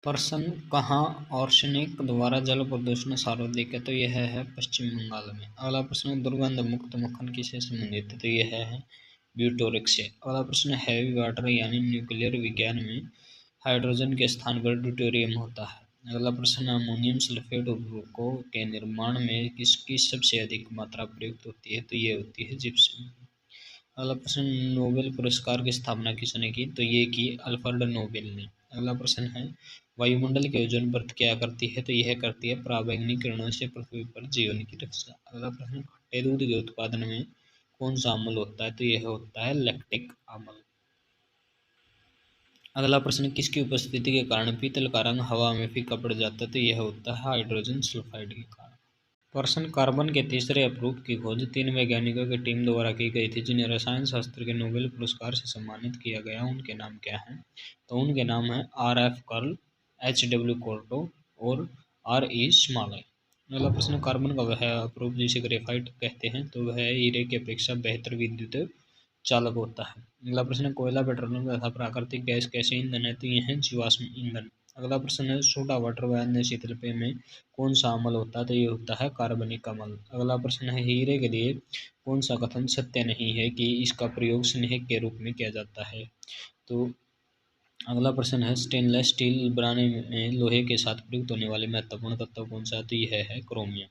प्रश्न कहाँ आर्सेनिक द्वारा जल प्रदूषण सर्वाधिक है? तो यह है पश्चिम बंगाल में। अगला प्रश्न दुर्गंध मुक्त मक्खन किससे संबंधित है? तो यह है ब्यूटोरिक से। अगला प्रश्न हैवी वाटर यानी न्यूक्लियर विज्ञान में हाइड्रोजन के स्थान पर ड्यूटेरियम होता है। अगला प्रश्न अमोनियम सल्फेट उर्वरकों के निर्माण में किसकी सबसे अधिक मात्रा प्रयुक्त होती है? तो ये होती है जिप्सम। अगला प्रश्न नोबेल पुरस्कार की स्थापना किसने की? तो ये की अल्फ्रेड नोबेल ने। अगला प्रश्न है वायुमंडल के ओजोन परत क्या करती है? तो यह करती है पराबैंगनी किरणों से पृथ्वी पर जीवन की रक्षा। अगला प्रश्न खट्टे दूध के उत्पादन में कौन सा अम्ल होता है? तो यह होता है लैक्टिक अम्ल। अगला प्रश्न किसकी उपस्थिति के कारण पीतल का रंग हवा में फीका पड़ जाता है? तो यह होता है हाइड्रोजन सल्फाइड के कारण। प्रश्न कार्बन के तीसरे अपरूप की खोज 3 वैज्ञानिकों की टीम द्वारा की गई थी जिन्हें रसायन शास्त्र के नोबेल पुरस्कार से सम्मानित किया गया। उनके नाम क्या हैं? तो उनके नाम हैं R. F. Curl, H. W. कोर्टो और R. E. स्मॉले। अगला प्रश्न कार्बन का वह अपरूप जिसे ग्रेफाइट कहते हैं तो वह हीरे की अपेक्षा बेहतर विद्युत चालक होता है। अगला प्रश्न कोयला पेट्रोलियम तथा प्राकृतिक गैस कैसे ईंधन है? तो ये है जीवाश्म ईंधन। अगला प्रश्न है सोडा वाटर व अन्य शीतल पेय में कौन सा अम्ल होता है? तो ये होता है कार्बनिक अम्ल। अगला प्रश्न है हीरे के लिए कौन सा कथन सत्य नहीं है कि इसका प्रयोग स्नेह के रूप में किया जाता है? तो अगला प्रश्न है स्टेनलेस स्टील बनाने में लोहे के साथ प्रयुक्त होने वाले महत्वपूर्ण तत्व कौन सा है? तो यह है क्रोमियम।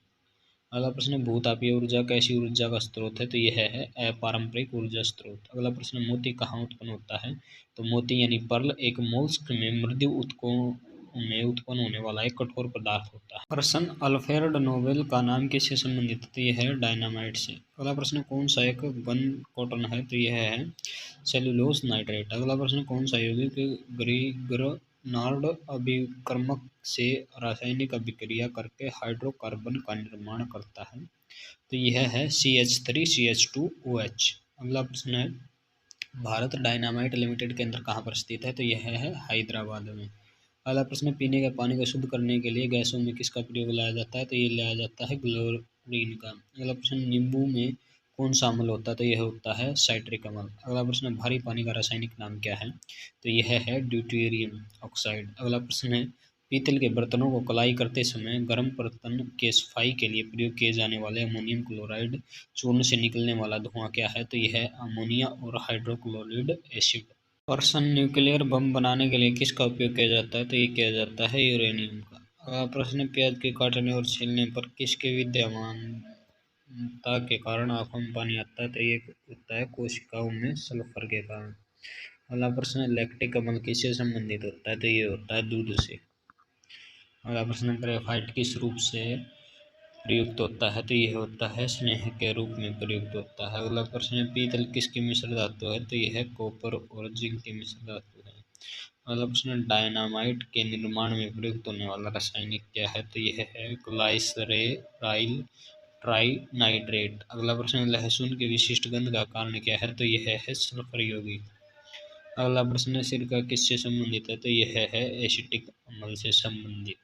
अगला प्रश्न भूतापीय ऊर्जा कैसी ऊर्जा का स्रोत है? तो यह है अपारंपरिक ऊर्जा स्रोत। अगला प्रश्न मोती कहाँ उत्पन्न होता है? तो मोती यानी पर्ल एक मोल्स्क में मृदु ऊतकों में उत्पन्न होने वाला एक कठोर पदार्थ होता है। प्रश्न अल्फ्रेड नोबेल का नाम किससे संबंधित है? तो यह है डायनामाइट से। अगला प्रश्न कौन सा एक घन कॉटन है? तो यह है सेलुलोज नाइट्रेट। अगला प्रश्न कौन सा यौगिक ग्रिगरनार्ड अभिकर्मक से रासायनिक अभिक्रिया करके हाइड्रोकार्बन का निर्माण करता है? तो यह है CH3CH2OH। अगला प्रश्न है भारत डायनामाइट लिमिटेड केंद्र कहाँ पर स्थित है? तो यह है हैदराबाद में। अगला प्रश्न पीने के पानी को शुद्ध करने के लिए गैसों में किसका प्रयोग लाया जाता है? तो ये लाया जाता है क्लोरीन का। अगला प्रश्न नींबू में कौन सा अम्ल होता है? तो यह होता है साइट्रिक अम्ल। अगला प्रश्न भारी पानी का रासायनिक नाम क्या है? तो यह है ड्यूटेरियम ऑक्साइड। अगला प्रश्न है पीतल के बर्तनों को कलाई करते समय गर्म बर्तन के सफाई के लिए प्रयोग किए जाने वाले अमोनियम क्लोराइड चूर्ण से निकलने वाला धुआं क्या है? तो यह है अमोनिया और हाइड्रोक्लोरिड एसिड। प्रश्न न्यूक्लियर बम बनाने के लिए किसका उपयोग किया जाता है? तो ये किया जाता है यूरेनियम का। प्रश्न प्याज के काटने और छीलने पर किसके विद्यमानता के कारण आंखों में पानी आता है? तो ये होता है कोशिकाओं में सल्फर के कारण। अगला प्रश्न लैक्टिक अम्ल किससे संबंधित होता है? तो ये होता है दूध से। अगला प्रश्न ग्रेफाइट किस रूप से प्रयुक्त होता है? तो यह होता है स्नेह के रूप में प्रयुक्त होता है। अगला प्रश्न पीतल किसकी मिश्र धातु है? तो यह है कॉपर और जिंक की मिश्र धातु है। अगला प्रश्न डायनामाइट के निर्माण में प्रयुक्त होने वाला रासायनिक क्या है? तो यह है ग्लाइसरेराइल ट्राइनाइट्रेट। अगला प्रश्न लहसुन की विशिष्ट गंध का कारण क्या है? तो यह है सल्फर यौगिक। अगला प्रश्न सिरका किससे संबंधित है? तो यह है एसिटिक अम्ल से संबंधित।